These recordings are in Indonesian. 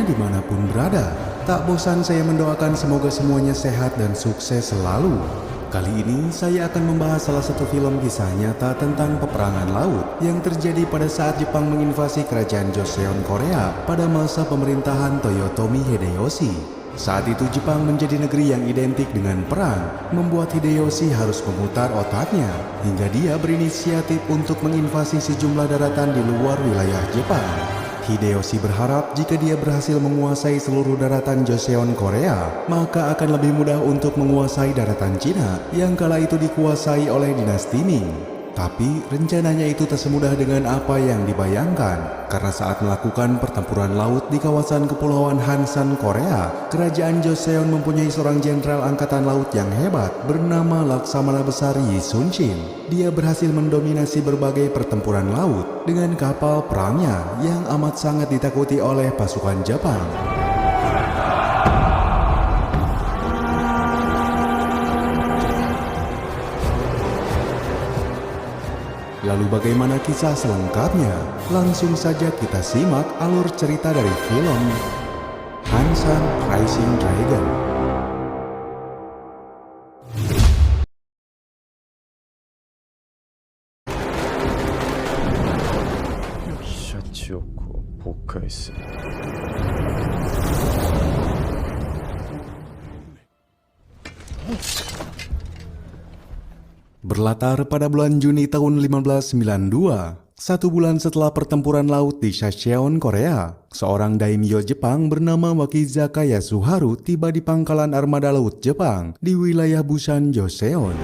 dimanapun berada. Tak bosan saya mendoakan semoga semuanya sehat dan sukses selalu. Kali ini saya akan membahas salah satu film kisah nyata tentang peperangan laut yang terjadi pada saat Jepang menginvasi kerajaan Joseon Korea pada masa pemerintahan Toyotomi Hideyoshi. Saat itu Jepang menjadi negeri yang identik dengan perang, membuat Hideyoshi harus memutar otaknya hingga dia berinisiatif untuk menginvasi sejumlah daratan di luar wilayah Jepang. Hideyoshi berharap jika dia berhasil menguasai seluruh daratan Joseon Korea, maka akan lebih mudah untuk menguasai daratan Cina yang kala itu dikuasai oleh dinasti Ming. Tapi rencananya itu tak semudah dengan apa yang dibayangkan, karena saat melakukan pertempuran laut di kawasan kepulauan Hansan Korea, kerajaan Joseon mempunyai seorang jenderal angkatan laut yang hebat bernama Laksamana Besar Yi Sun-shin. Dia berhasil mendominasi berbagai pertempuran laut dengan kapal perangnya yang amat sangat ditakuti oleh pasukan Jepang. Lalu bagaimana kisah selengkapnya? Langsung saja kita simak alur cerita dari film Hansan Rising Dragon. Berlatar pada bulan Juni tahun 1592, satu bulan setelah pertempuran laut di Sasjeon, Korea, seorang daimyo Jepang bernama Wakizaka Yasuharu tiba di pangkalan armada laut Jepang di wilayah Busan, Joseon.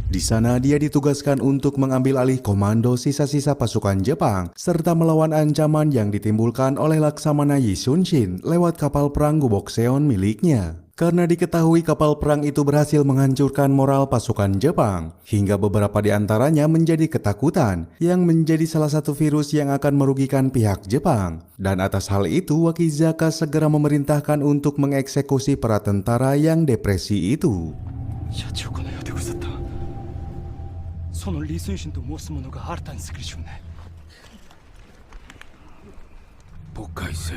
Di sana dia ditugaskan untuk mengambil alih komando sisa-sisa pasukan Jepang serta melawan ancaman yang ditimbulkan oleh Laksamana Yi Sun-shin lewat kapal perang Gubokseon miliknya. Karena diketahui kapal perang itu berhasil menghancurkan moral pasukan Jepang, hingga beberapa di antaranya menjadi ketakutan yang menjadi salah satu virus yang akan merugikan pihak Jepang. Dan atas hal itu Wakizaka segera memerintahkan untuk mengeksekusi para tentara yang depresi itu. その李承信と申す者が新たに作りしゅんね。渤海戦。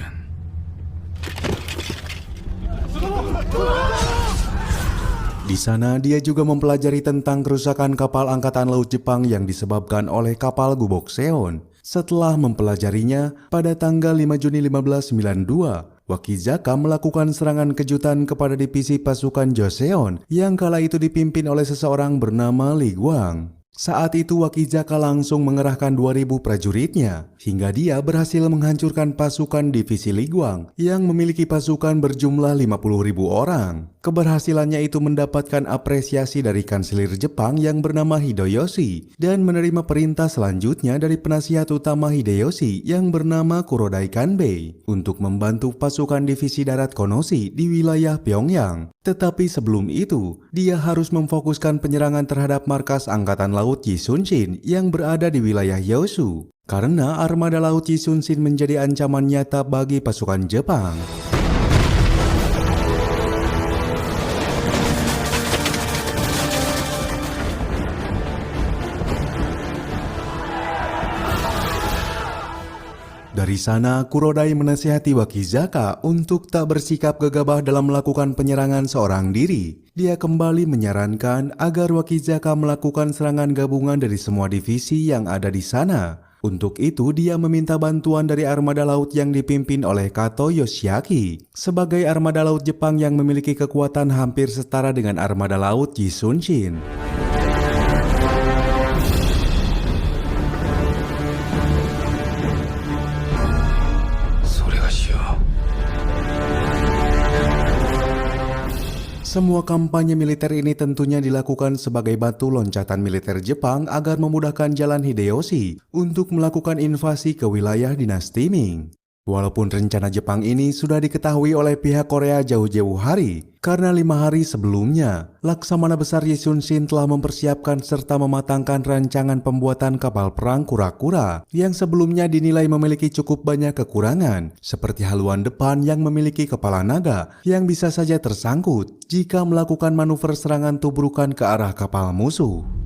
Di sana dia juga mempelajari tentang kerusakan kapal angkatan laut Jepang yang disebabkan oleh kapal Gubokseon. Setelah mempelajarinya, pada tanggal 5 Juni 1592, Wakizaka melakukan serangan kejutan kepada divisi pasukan Joseon yang kala itu dipimpin oleh seseorang bernama Li Guang. Saat itu Wakizaka langsung mengerahkan 2.000 prajuritnya, hingga dia berhasil menghancurkan pasukan divisi Li Guang yang memiliki pasukan berjumlah 50.000 orang. Keberhasilannya itu mendapatkan apresiasi dari kanselir Jepang yang bernama Hideyoshi dan menerima perintah selanjutnya dari penasihat utama Hideyoshi yang bernama Kurodai Kanbei untuk membantu pasukan divisi darat Konoshi di wilayah Pyongyang. Tetapi sebelum itu, dia harus memfokuskan penyerangan terhadap markas Angkatan Laut Yi Sun-shin yang berada di wilayah Yeosu. Karena armada laut Yi Sun-shin menjadi ancaman nyata bagi pasukan Jepang. Dari sana, Kurodai menasihati Wakizaka untuk tak bersikap gegabah dalam melakukan penyerangan seorang diri. Dia kembali menyarankan agar Wakizaka melakukan serangan gabungan dari semua divisi yang ada di sana. Untuk itu, dia meminta bantuan dari armada laut yang dipimpin oleh Kato Yoshiaki sebagai armada laut Jepang yang memiliki kekuatan hampir setara dengan armada laut Yi Sun-shin. Semua kampanye militer ini tentunya dilakukan sebagai batu loncatan militer Jepang agar memudahkan jalan Hideyoshi untuk melakukan invasi ke wilayah dinasti Ming. Walaupun rencana Jepang ini sudah diketahui oleh pihak Korea jauh-jauh hari, karena 5 hari sebelumnya, Laksamana Besar Yi Sun-shin telah mempersiapkan serta mematangkan rancangan pembuatan kapal perang kura-kura yang sebelumnya dinilai memiliki cukup banyak kekurangan, seperti haluan depan yang memiliki kepala naga yang bisa saja tersangkut jika melakukan manuver serangan tubrukan ke arah kapal musuh.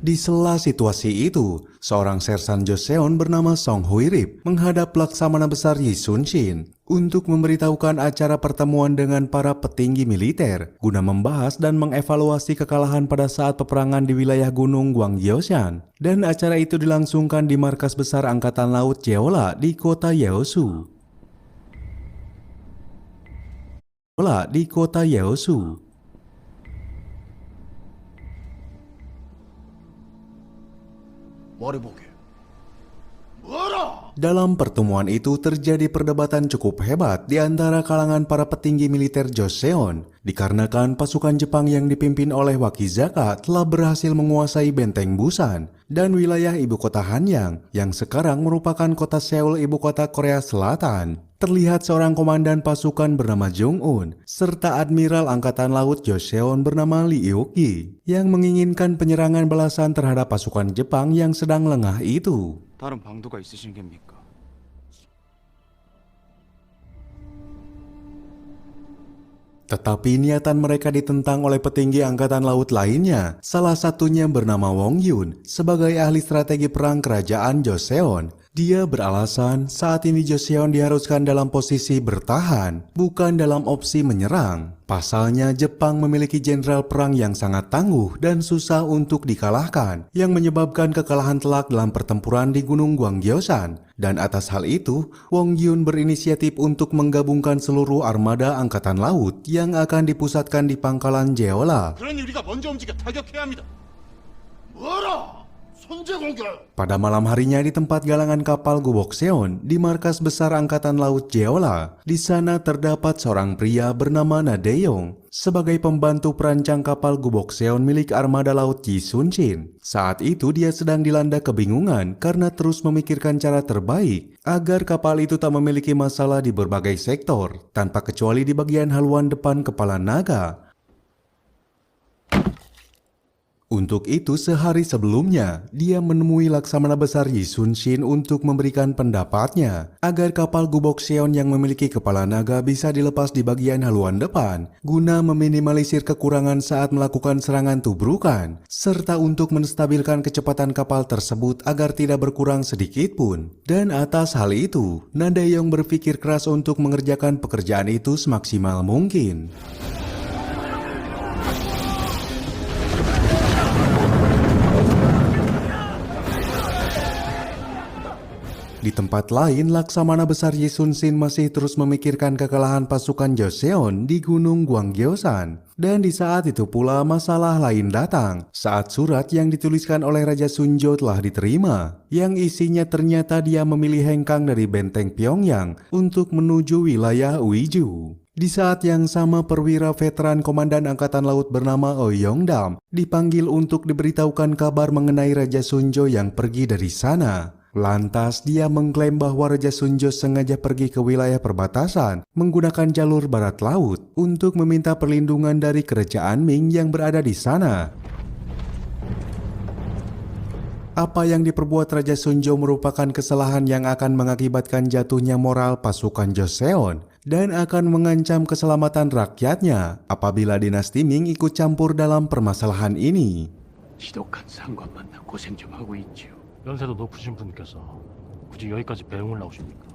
Di sela situasi itu, seorang sersan Joseon bernama Song Huirip menghadap Laksamana Besar Yi Sun-shin untuk memberitahukan acara pertemuan dengan para petinggi militer guna membahas dan mengevaluasi kekalahan pada saat peperangan di wilayah Gunung Gwanggyeoshan. Dan acara itu dilangsungkan di Markas Besar Angkatan Laut Jeolla di kota Yeosu. Dalam pertemuan itu terjadi perdebatan cukup hebat di antara kalangan para petinggi militer Joseon dikarenakan pasukan Jepang yang dipimpin oleh Wakizaka telah berhasil menguasai benteng Busan dan wilayah ibu kota Hanyang yang sekarang merupakan kota Seoul ibu kota Korea Selatan. Terlihat seorang komandan pasukan bernama Jung-un serta Admiral Angkatan Laut Joseon bernama Lee Euk-gi yang menginginkan penyerangan balasan terhadap pasukan Jepang yang sedang lengah itu. 다른 방도가 있으신 겁니까? Tetapi niatan mereka ditentang oleh petinggi angkatan laut lainnya, salah satunya bernama Wong Yun sebagai ahli strategi perang kerajaan Joseon. Dia beralasan saat ini Joseon diharuskan dalam posisi bertahan, bukan dalam opsi menyerang. Pasalnya Jepang memiliki jenderal perang yang sangat tangguh dan susah untuk dikalahkan, yang menyebabkan kekalahan telak dalam pertempuran di Gunung Gwanggyeoshan. Dan atas hal itu, Wong Yun berinisiatif untuk menggabungkan seluruh armada angkatan laut yang akan dipusatkan di pangkalan Jeolla. 그러니 우리가 먼저 움직여 타격해야 합니다. 뭐라? 선제 공격! Pada malam harinya di tempat galangan kapal Gubokseon di Markas Besar Angkatan Laut Jeolla, di sana terdapat seorang pria bernama Nadeyong sebagai pembantu perancang kapal Gubokseon milik armada laut Yi Sun-shin. Saat itu dia sedang dilanda kebingungan karena terus memikirkan cara terbaik agar kapal itu tak memiliki masalah di berbagai sektor, tanpa kecuali di bagian haluan depan kepala naga. Untuk itu sehari sebelumnya, dia menemui Laksamana Besar Yi Sun-shin untuk memberikan pendapatnya agar kapal Gubokseon yang memiliki kepala naga bisa dilepas di bagian haluan depan guna meminimalisir kekurangan saat melakukan serangan tubrukan, serta untuk menstabilkan kecepatan kapal tersebut agar tidak berkurang sedikit pun. Dan atas hal itu, Nadeyong berpikir keras untuk mengerjakan pekerjaan itu semaksimal mungkin. Di tempat lain, Laksamana Besar Yi Sun-shin masih terus memikirkan kekalahan pasukan Joseon di Gunung Gwanggyeoshan. Dan di saat itu pula masalah lain datang, saat surat yang dituliskan oleh Raja Sunjo telah diterima, yang isinya ternyata dia memilih hengkang dari benteng Pyongyang untuk menuju wilayah Uiju. Di saat yang sama, perwira veteran Komandan Angkatan Laut bernama Oh Yong-dam dipanggil untuk diberitahukan kabar mengenai Raja Sunjo yang pergi dari sana. Lantas dia mengklaim bahwa Raja Sunjo sengaja pergi ke wilayah perbatasan menggunakan jalur barat laut untuk meminta perlindungan dari kerajaan Ming yang berada di sana. Apa yang diperbuat Raja Sunjo merupakan kesalahan yang akan mengakibatkan jatuhnya moral pasukan Joseon dan akan mengancam keselamatan rakyatnya apabila dinasti Ming ikut campur dalam permasalahan ini. 지독한 상관 만나 고생 좀 하고 있지요. 연세도 높으신 분께서 굳이 여기까지 배웅을 나오십니까?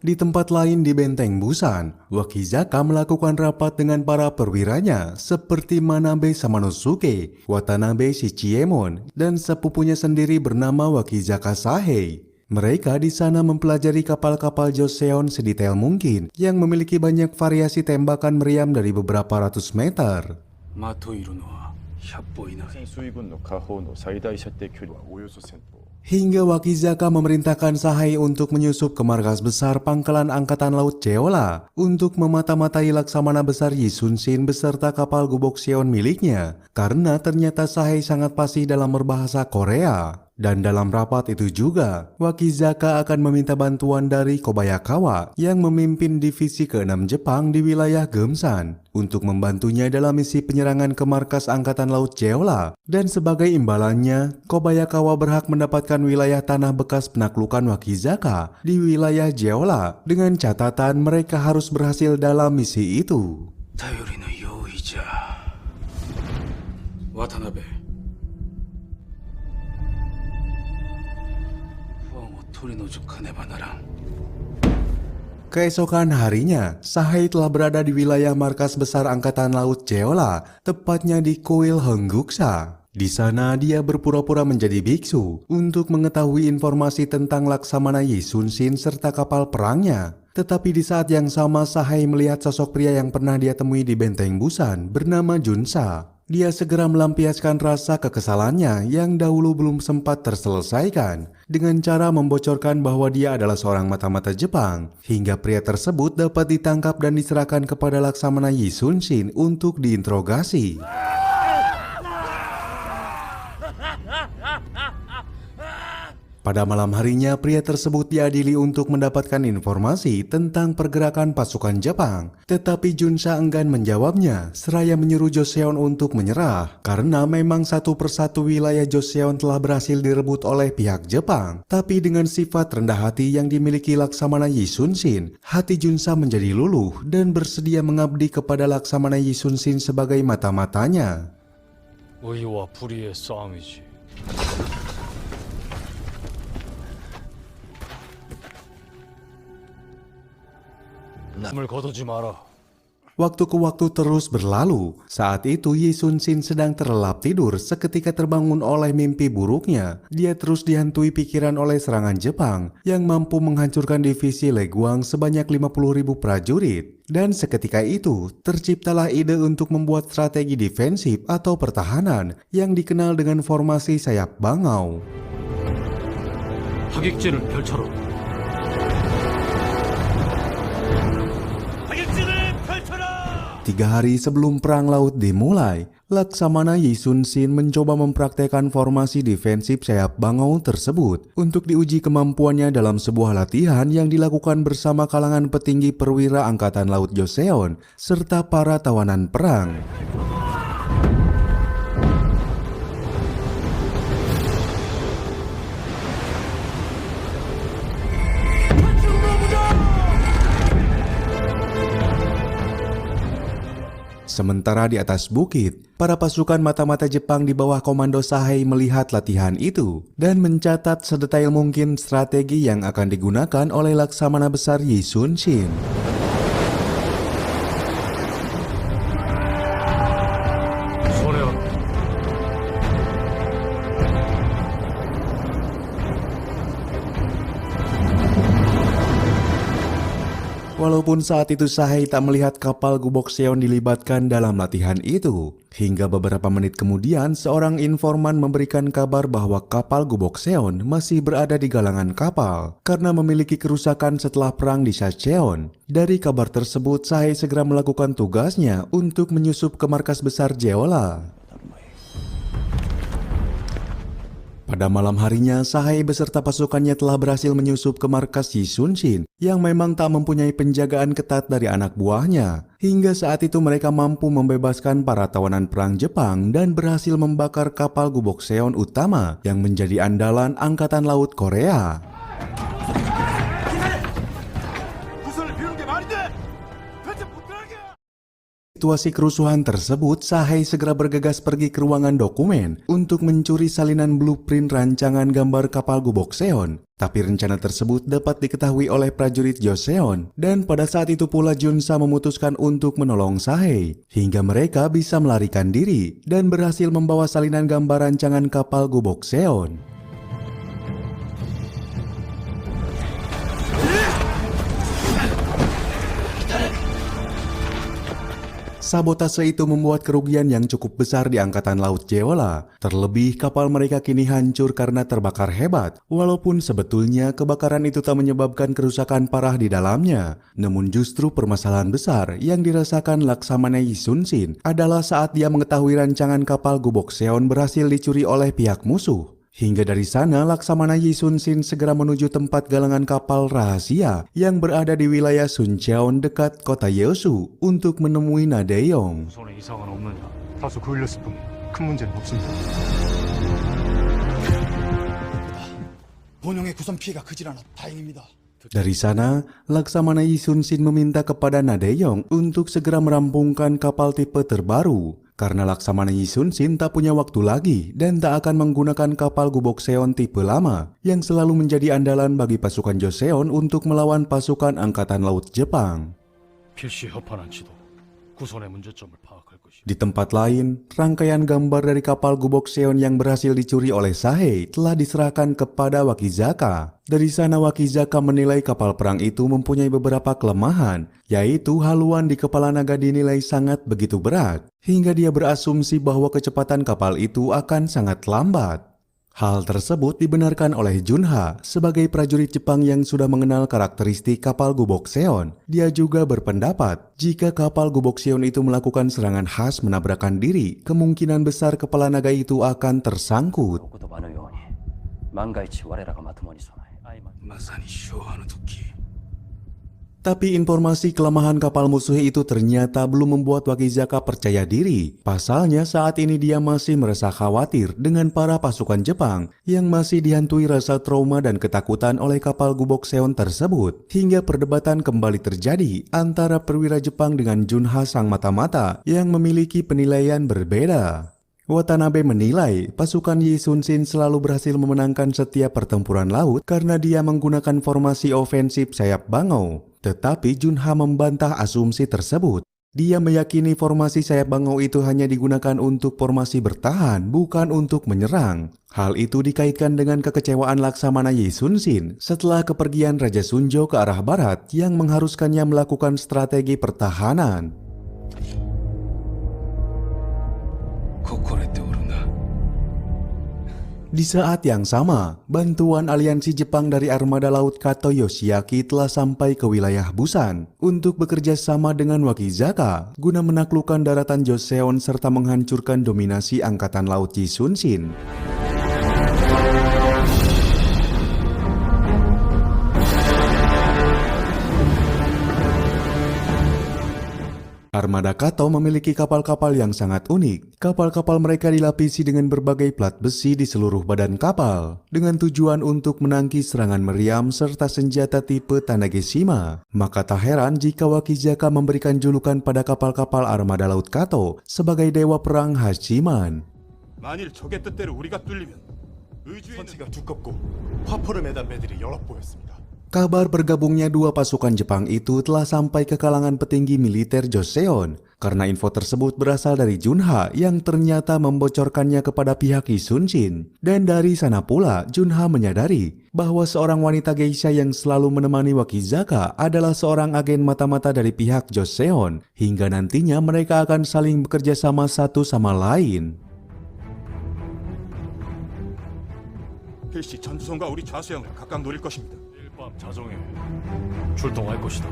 Di tempat lain di benteng Busan, Wakizaka melakukan rapat dengan para perwiranya seperti Manabe Samanosuke, Watanabe Shichiemon, dan sepupunya sendiri bernama Wakizaka Sahei. Mereka di sana mempelajari kapal-kapal Joseon sedetail mungkin yang memiliki banyak variasi tembakan meriam dari beberapa ratus meter. 的いるのは100歩以内。潜水軍の下方の最大射程距離はおよそ1000歩 hingga Wakizaka memerintahkan Sahai untuk menyusup ke markas besar pangkalan Angkatan Laut Jeolla untuk memata-matai Laksamana besar Yi Sun-shin beserta kapal gubok Seon miliknya, karena ternyata Sahai sangat fasih dalam berbahasa Korea. Dan dalam rapat itu juga, Wakizaka akan meminta bantuan dari Kobayakawa yang memimpin divisi ke-6 Jepang di wilayah Geumsan untuk membantunya dalam misi penyerangan ke markas Angkatan Laut Jeolla. Dan sebagai imbalannya, Kobayakawa berhak mendapatkan wilayah tanah bekas penaklukan Wakizaka di wilayah Jeolla dengan catatan mereka harus berhasil dalam misi itu. 頼りの用意じゃ渡辺不安を取り除かねばならん Keesokan harinya, Sahai telah berada di wilayah markas besar Angkatan Laut Jeolla, tepatnya di Kuil Hengguksa. Di sana dia berpura-pura menjadi biksu untuk mengetahui informasi tentang Laksamana Yi Sun-shin serta kapal perangnya. Tetapi di saat yang sama Sahai melihat sosok pria yang pernah dia temui di Benteng Busan bernama Junsa. Dia segera melampiaskan rasa kekesalannya yang dahulu belum sempat terselesaikan dengan cara membocorkan bahwa dia adalah seorang mata-mata Jepang, hingga pria tersebut dapat ditangkap dan diserahkan kepada Laksamana Yi Sun-shin untuk diinterogasi. Pada malam harinya, pria tersebut diadili untuk mendapatkan informasi tentang pergerakan pasukan Jepang. Tetapi Junsa enggan menjawabnya, seraya menyuruh Joseon untuk menyerah, karena memang satu persatu wilayah Joseon telah berhasil direbut oleh pihak Jepang. Tapi dengan sifat rendah hati yang dimiliki Laksamana Yi Sun-shin, hati Junsa menjadi luluh dan bersedia mengabdi kepada Laksamana Yi Sun-shin sebagai mata-matanya. 의와 불의의 싸움이지. 남을 거두지 마라. Waktu ke waktu terus berlalu. Saat itu Yi Sun-shin sedang terlelap tidur seketika terbangun oleh mimpi buruknya. Dia terus dihantui pikiran oleh serangan Jepang yang mampu menghancurkan divisi Leguang sebanyak 50.000 prajurit. Dan seketika itu terciptalah ide untuk membuat strategi defensif atau pertahanan yang dikenal dengan formasi sayap bangau. 하객진을 펼쳐라. 3 hari sebelum perang laut dimulai, Laksamana Yi Sun-shin mencoba mempraktekkan formasi defensif sayap bangau tersebut untuk diuji kemampuannya dalam sebuah latihan yang dilakukan bersama kalangan petinggi perwira Angkatan Laut Joseon serta para tawanan perang. Sementara di atas bukit, para pasukan mata-mata Jepang di bawah komando Sahai melihat latihan itu dan mencatat sedetail mungkin strategi yang akan digunakan oleh Laksamana besar Yi Sun-shin. 손해라. Walaupun saat itu Sahai tak melihat kapal gubok Seon dilibatkan dalam latihan itu, hingga beberapa menit kemudian seorang informan memberikan kabar bahwa kapal gubok Seon masih berada di galangan kapal karena memiliki kerusakan setelah perang di Sacheon. Dari kabar tersebut, Sahai segera melakukan tugasnya untuk menyusup ke markas besar Jeolla. Pada malam harinya, Sahai beserta pasukannya telah berhasil menyusup ke markas Yi Sun-shin yang memang tak mempunyai penjagaan ketat dari anak buahnya. Hingga saat itu mereka mampu membebaskan para tawanan perang Jepang dan berhasil membakar kapal gubok Seon utama yang menjadi andalan Angkatan Laut Korea. Situasi kerusuhan tersebut, Sahai segera bergegas pergi ke ruangan dokumen untuk mencuri salinan blueprint rancangan gambar kapal gubok Seon. Tapi rencana tersebut dapat diketahui oleh prajurit Joseon, dan pada saat itu pula Junsa memutuskan untuk menolong Sahai, hingga mereka bisa melarikan diri dan berhasil membawa salinan gambar rancangan kapal gubok Seon. Sabotase itu membuat kerugian yang cukup besar di Angkatan Laut Jeolla. Terlebih kapal mereka kini hancur karena terbakar hebat. Walaupun sebetulnya kebakaran itu tak menyebabkan kerusakan parah di dalamnya. Namun justru permasalahan besar yang dirasakan Laksamana Yi Sun-shin adalah saat dia mengetahui rancangan kapal Gubok Seon berhasil dicuri oleh pihak musuh. Hingga dari sana, Laksamana Yi Sun-shin segera menuju tempat galangan kapal rahasia yang berada di wilayah Suncheon dekat kota Yeosu untuk menemui Nadeong. 손에 이상은 없느냐? 다소 그을렸을 뿐 큰 문제는 없습니다. 본영의 구성 피해가 크질 않아 다행입니다. Dari sana, Laksamana Yi Sun-shin meminta kepada Nadeong untuk segera merampungkan kapal tipe terbaru. Karena Laksamana Yi Sun-shin tak punya waktu lagi dan tak akan menggunakan kapal Gubok Seon tipe lama yang selalu menjadi andalan bagi pasukan Joseon untuk melawan pasukan Angkatan Laut Jepang. 필시 협판한 지도 구선의 문제점을 파악할 것이다. Di tempat lain, rangkaian gambar dari kapal Gubok Seon yang berhasil dicuri oleh Sahei telah diserahkan kepada Wakizaka. Dari sana Wakizaka menilai kapal perang itu mempunyai beberapa kelemahan, yaitu haluan di kepala naga dinilai sangat begitu berat, hingga dia berasumsi bahwa kecepatan kapal itu akan sangat lambat. Hal tersebut dibenarkan oleh Junha sebagai prajurit Jepang yang sudah mengenal karakteristik kapal Gubok Seon. Dia juga berpendapat jika kapal Gubok Seon itu melakukan serangan khas menabrakkan diri, kemungkinan besar kepala naga itu akan tersangkut. 言葉のように万が一我らがまともに備え相まってまさに昭和の時 Tapi informasi kelemahan kapal musuh itu ternyata belum membuat Wakizaka percaya diri. Pasalnya saat ini dia masih merasa khawatir dengan para pasukan Jepang yang masih dihantui rasa trauma dan ketakutan oleh kapal Gubok Seon tersebut. Hingga perdebatan kembali terjadi antara perwira Jepang dengan Junha sang mata-mata yang memiliki penilaian berbeda. Watanabe menilai pasukan Yi Sun-shin selalu berhasil memenangkan setiap pertempuran laut karena dia menggunakan formasi ofensif sayap bangau. Tetapi Junha membantah asumsi tersebut. Dia meyakini formasi sayap bangau itu hanya digunakan untuk formasi bertahan, bukan untuk menyerang. Hal itu dikaitkan dengan kekecewaan Laksamana Yi Sun-shin setelah kepergian Raja Sunjo ke arah barat yang mengharuskannya melakukan strategi pertahanan. Di saat yang sama, bantuan aliansi Jepang dari armada laut Kato Yoshiaki telah sampai ke wilayah Busan untuk bekerja sama dengan Wakizaka guna menaklukkan daratan Joseon serta menghancurkan dominasi Angkatan Laut Yi Sun-shin. Armada Kato memiliki kapal-kapal yang sangat unik. Kapal-kapal mereka dilapisi dengan berbagai plat besi di seluruh badan kapal, dengan tujuan untuk menangkis serangan meriam serta senjata tipe Tanegashima. Maka tak heran jika Wakizaka memberikan julukan pada kapal-kapal armada laut Kato sebagai dewa perang Hachiman. 만일 적의 뜻대로 우리가 뚫리면 의주에 있는 선체가 두껍고 화포를 매단 배들이 여럿 보였습니다. Kabar bergabungnya dua pasukan Jepang itu telah sampai ke kalangan petinggi militer Joseon karena info tersebut berasal dari Junha yang ternyata membocorkannya kepada pihak Yi Sun-shin. Dan dari sana pula Junha menyadari bahwa seorang wanita geisha yang selalu menemani Wakizaka adalah seorang agen mata-mata dari pihak Joseon hingga nantinya mereka akan saling bekerja sama satu sama lain. 필시 전투선과 우리 좌수형을 각각 노릴 것입니다. 일밤 자정에 출동할 것이다.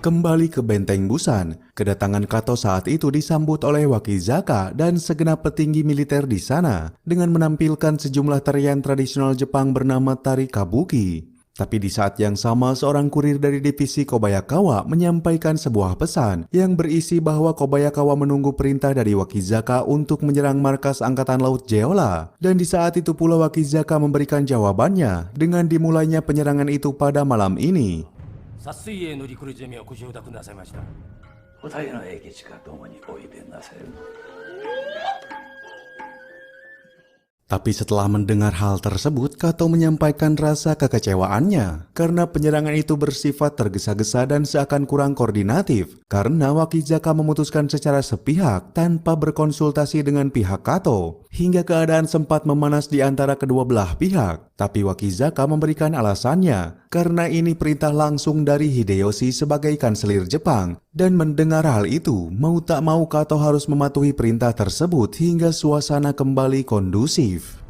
Kembali ke benteng Busan, kedatangan Kato saat itu disambut oleh Wakizaka dan segenap petinggi militer di sana dengan menampilkan sejumlah tarian tradisional Jepang bernama tari kabuki. Tapi di saat yang sama seorang kurir dari divisi Kobayakawa menyampaikan sebuah pesan yang berisi bahwa Kobayakawa menunggu perintah dari Wakizaka untuk menyerang markas Angkatan Laut Jeolla. Dan di saat itu pula Wakizaka memberikan jawabannya dengan dimulainya penyerangan itu pada malam ini. 殺水へ乗り来るゼミをご承諾なさいました。お大の英傑がどこにおいでなさる。 Tapi setelah mendengar hal tersebut, Kato menyampaikan rasa kekecewaannya karena penyerangan itu bersifat tergesa-gesa dan seakan kurang koordinatif karena Wakizaka memutuskan secara sepihak tanpa berkonsultasi dengan pihak Kato. hingga keadaan sempat memanas di antara kedua belah pihak. Tapi Wakizaka memberikan alasannya, karena ini perintah langsung dari Hideyoshi sebagai kanselir Jepang. Dan mendengar hal itu, mau tak mau Kato harus mematuhi perintah tersebut hingga suasana kembali kondusif.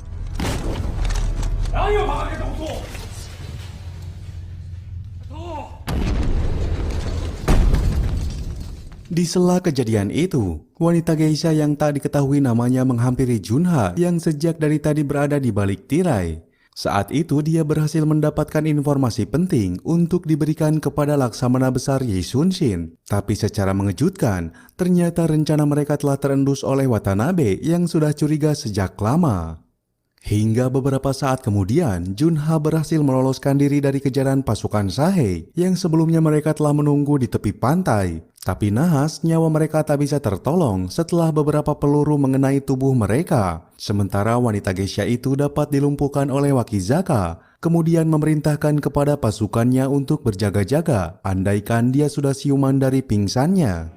Di sela kejadian itu, wanita geisha yang tak diketahui namanya menghampiri Junha yang sejak dari tadi berada di balik tirai. Saat itu dia berhasil mendapatkan informasi penting untuk diberikan kepada Laksamana Besar Yi Sun-shin. Tapi secara mengejutkan, ternyata rencana mereka telah terendus oleh Watanabe yang sudah curiga sejak lama. Hingga beberapa saat kemudian, Junha berhasil meloloskan diri dari kejaran pasukan Sahei yang sebelumnya mereka telah menunggu di tepi pantai. Tapi nahas, nyawa mereka tak bisa tertolong setelah beberapa peluru mengenai tubuh mereka. Sementara wanita geisha itu dapat dilumpuhkan oleh Wakizaka, kemudian memerintahkan kepada pasukannya untuk berjaga-jaga, andaikan dia sudah siuman dari pingsannya.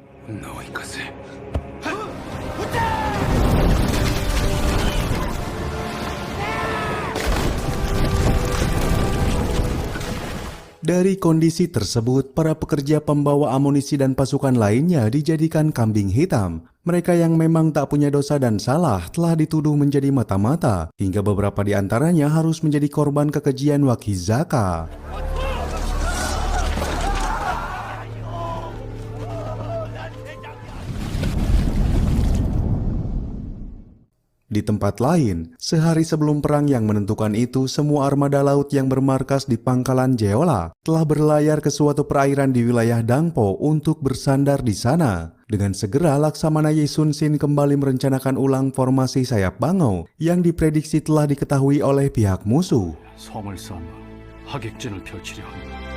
Dari kondisi tersebut, para pekerja pembawa amunisi dan pasukan lainnya dijadikan kambing hitam. Mereka yang memang tak punya dosa dan salah telah dituduh menjadi mata-mata, hingga beberapa di antaranya harus menjadi korban kekejian Wakizaka. Di tempat lain, sehari sebelum perang yang menentukan itu, semua armada laut yang bermarkas di pangkalan Jeolla telah berlayar ke suatu perairan di wilayah Dangpo untuk bersandar di sana. Dengan segera, Laksamana Yi Sun-shin kembali merencanakan ulang formasi sayap bangau yang diprediksi telah diketahui oleh pihak musuh. 섬을 쌓아 하객진을 펼치려 한다.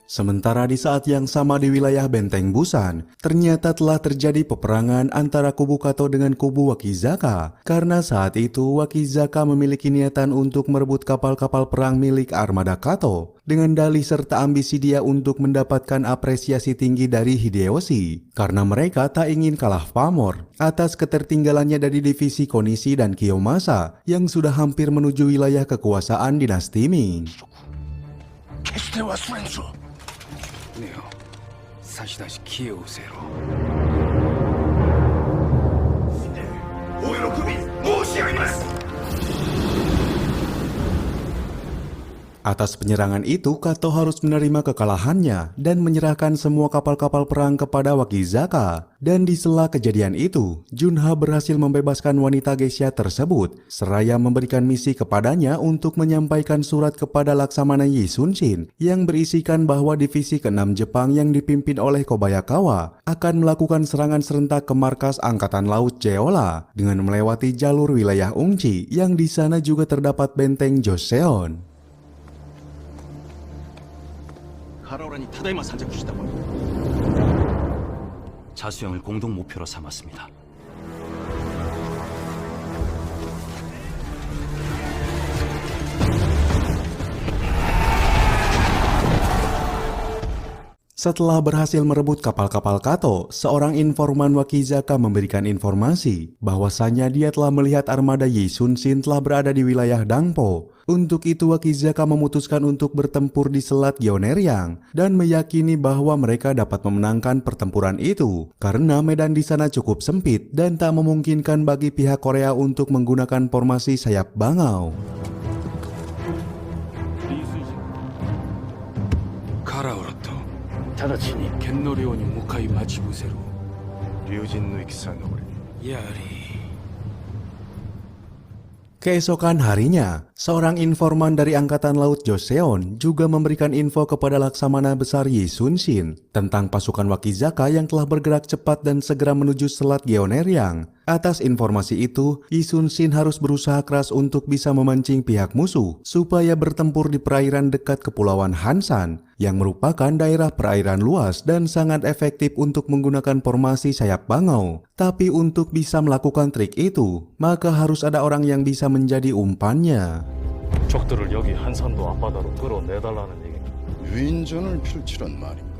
Sementara di saat yang sama di wilayah Benteng Busan, ternyata telah terjadi peperangan antara kubu Kato dengan kubu Wakizaka. Karena saat itu Wakizaka memiliki niatan untuk merebut kapal-kapal perang milik armada Kato, dengan dalih serta ambisi dia untuk mendapatkan apresiasi tinggi dari Hideyoshi. Karena mereka tak ingin kalah pamor atas ketertinggalannya dari divisi Konishi dan Kiyomasa yang sudah hampir menuju wilayah kekuasaan dinasti Ming. ネオ差し出し消え失せろお喜び申し上げます。 Atas penyerangan itu, Kato harus menerima kekalahannya dan menyerahkan semua kapal-kapal perang kepada Wakizaka. Dan di sela kejadian itu, Junha berhasil membebaskan wanita geisha tersebut, seraya memberikan misi kepadanya untuk menyampaikan surat kepada Laksamana Yi Sun-shin yang berisikan bahwa divisi ke-6 Jepang yang dipimpin oleh Kobayakawa akan melakukan serangan serentak ke markas Angkatan Laut Jeolla dengan melewati jalur wilayah Ungchi yang di sana juga terdapat benteng Joseon. 原浦にただいま参着したもの 자수형을 공동 목표로 삼았습니다. Setelah berhasil merebut kapal-kapal Kato, seorang informan Wakizaka memberikan informasi bahwasanya dia telah melihat armada Yi Sun-shin telah berada di wilayah Dangpo. Untuk itu Wakizaka memutuskan untuk bertempur di Selat Gyeoneryang dan meyakini bahwa mereka dapat memenangkan pertempuran itu karena medan di sana cukup sempit dan tak memungkinkan bagi pihak Korea untuk menggunakan formasi sayap bangau. カラオラと直ちに剣の領に向かい待ち伏せろ。龍神の戦の俺にやはり Keesokan harinya, seorang informan dari Angkatan Laut Joseon juga memberikan info kepada Laksamana Besar Yi Sun-shin tentang pasukan Wakizaka yang telah bergerak cepat dan segera menuju Selat Gyeoneryang. Atas informasi itu, Yi Sun-shin harus berusaha keras untuk bisa memancing pihak musuh supaya bertempur di perairan dekat Kepulauan Hansan yang merupakan daerah perairan luas dan sangat efektif untuk menggunakan formasi sayap bangau. Tapi untuk bisa melakukan trik itu, maka harus ada orang yang bisa menjadi umpannya. 적들을 여기 한산도 앞바다로 끌어내달라는 얘기입니다. 유인전을 펼치란 말인가?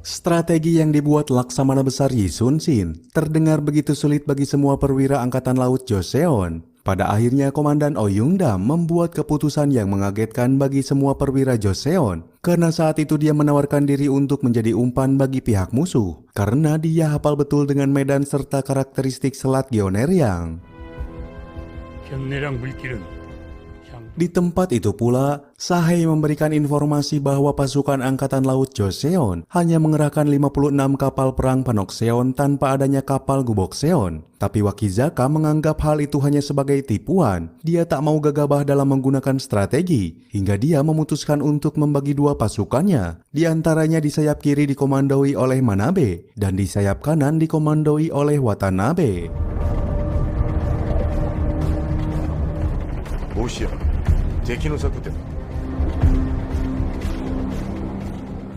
Strategi yang dibuat Laksamana Besar Yi Sun-shin terdengar begitu sulit bagi semua perwira Angkatan Laut Joseon. Pada akhirnya Komandan Oh Yung-dam membuat keputusan yang mengagetkan bagi semua perwira Joseon. Karena saat itu dia menawarkan diri untuk menjadi umpan bagi pihak musuh. Karena dia hafal betul dengan medan serta karakteristik Selat Gyeoneryang. 견내랑 물길은 Di tempat itu pula, Sahei memberikan informasi bahwa pasukan Angkatan Laut Joseon hanya mengerahkan 56 kapal perang Panokseon tanpa adanya kapal Gubokseon. Tapi Wakizaka menganggap hal itu hanya sebagai tipuan. Dia tak mau gegabah dalam menggunakan strategi, hingga dia memutuskan untuk membagi dua pasukannya. Di antaranya di sayap kiri dikomandoi oleh Manabe, dan di sayap kanan dikomandoi oleh Watanabe. もしや敵の策で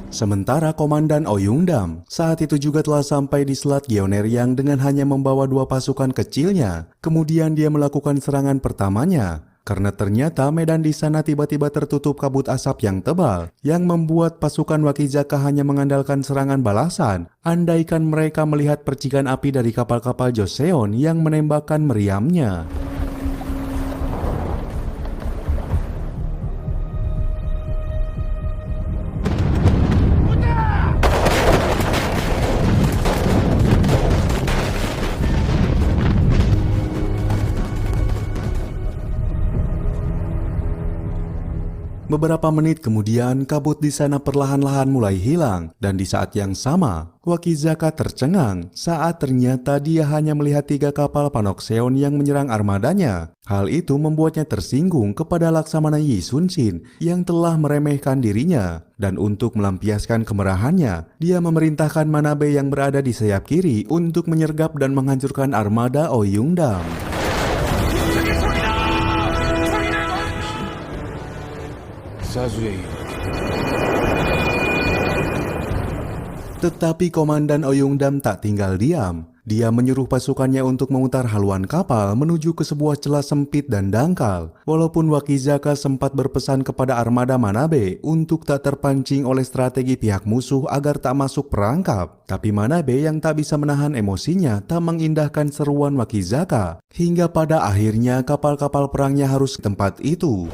Sementara Komandan Oh Yung-dam saat itu juga telah sampai di Selat Gyeoneryang dengan hanya membawa dua pasukan kecilnya. Kemudian dia melakukan serangan pertamanya. Karena ternyata medan di sana tiba-tiba tertutup kabut asap yang tebal yang membuat pasukan Wakizaka hanya mengandalkan serangan balasan. Andaikan mereka melihat percikan api dari kapal-kapal Joseon yang menembakkan meriamnya. Beberapa menit kemudian, kabut di sana perlahan-lahan mulai hilang, dan di saat yang sama, Wakizaka tercengang saat ternyata dia hanya melihat 3 kapal Panokseon yang menyerang armadanya. Hal itu membuatnya tersinggung kepada Laksamana Yi Sun-shin yang telah meremehkan dirinya. Dan untuk melampiaskan kemarahannya, dia memerintahkan Manabe yang berada di sayap kiri untuk menyergap dan menghancurkan armada Oh Yung-dam. Tetapi Komandan Oh Yung-dam tak tinggal diam. Dia menyuruh pasukannya untuk memutar haluan kapal menuju ke sebuah celah sempit dan dangkal. Walaupun Wakizaka sempat berpesan kepada armada Manabe untuk tak terpancing oleh strategi pihak musuh agar tak masuk perangkap. Tapi Manabe yang tak bisa menahan emosinya tak mengindahkan seruan Wakizaka. Hingga pada akhirnya kapal-kapal perangnya harus ke tempat itu.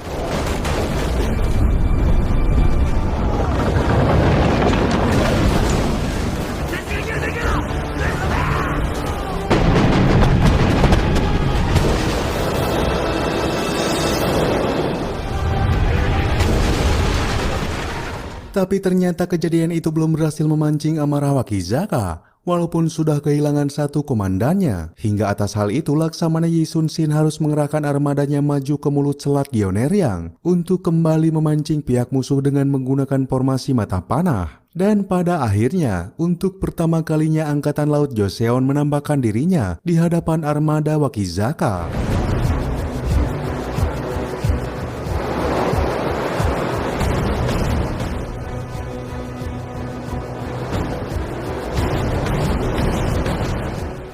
Tapi ternyata kejadian itu belum berhasil memancing amarah Wakizaka, walaupun sudah kehilangan satu komandannya. Hingga atas hal itu Laksamana Yi Sun-shin harus mengerahkan armadanya maju ke mulut Selat Gyeoneryang untuk kembali memancing pihak musuh dengan menggunakan formasi mata panah. Dan pada akhirnya, untuk pertama kalinya Angkatan Laut Joseon menampakkan dirinya di hadapan armada Wakizaka.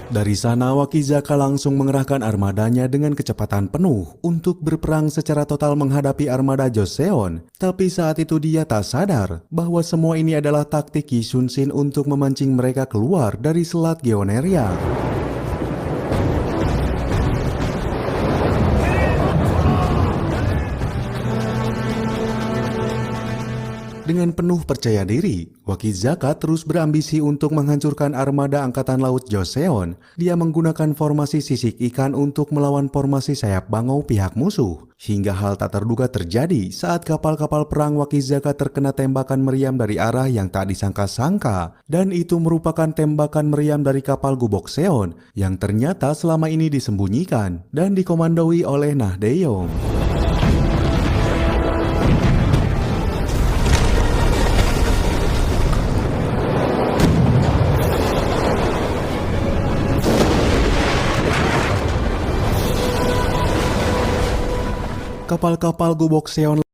Dari sana Wakizaka langsung mengerahkan armadanya dengan kecepatan penuh untuk berperang secara total menghadapi armada Joseon. Tapi saat itu dia tak sadar bahwa semua ini adalah taktik Yi Sun-shin untuk memancing mereka keluar dari Selat Gyeoneryang. Dengan penuh percaya diri, Wakizaka terus berambisi untuk menghancurkan armada Angkatan Laut Joseon. Dia menggunakan formasi sisik ikan untuk melawan formasi sayap bangau pihak musuh. Hingga hal tak terduga terjadi saat kapal-kapal perang Wakizaka terkena tembakan meriam dari arah yang tak disangka-sangka. Dan itu merupakan tembakan meriam dari kapal Gubokseon yang ternyata selama ini disembunyikan dan dikomandoi oleh Nah Dae-yong. Kapal-kapal Gubokseon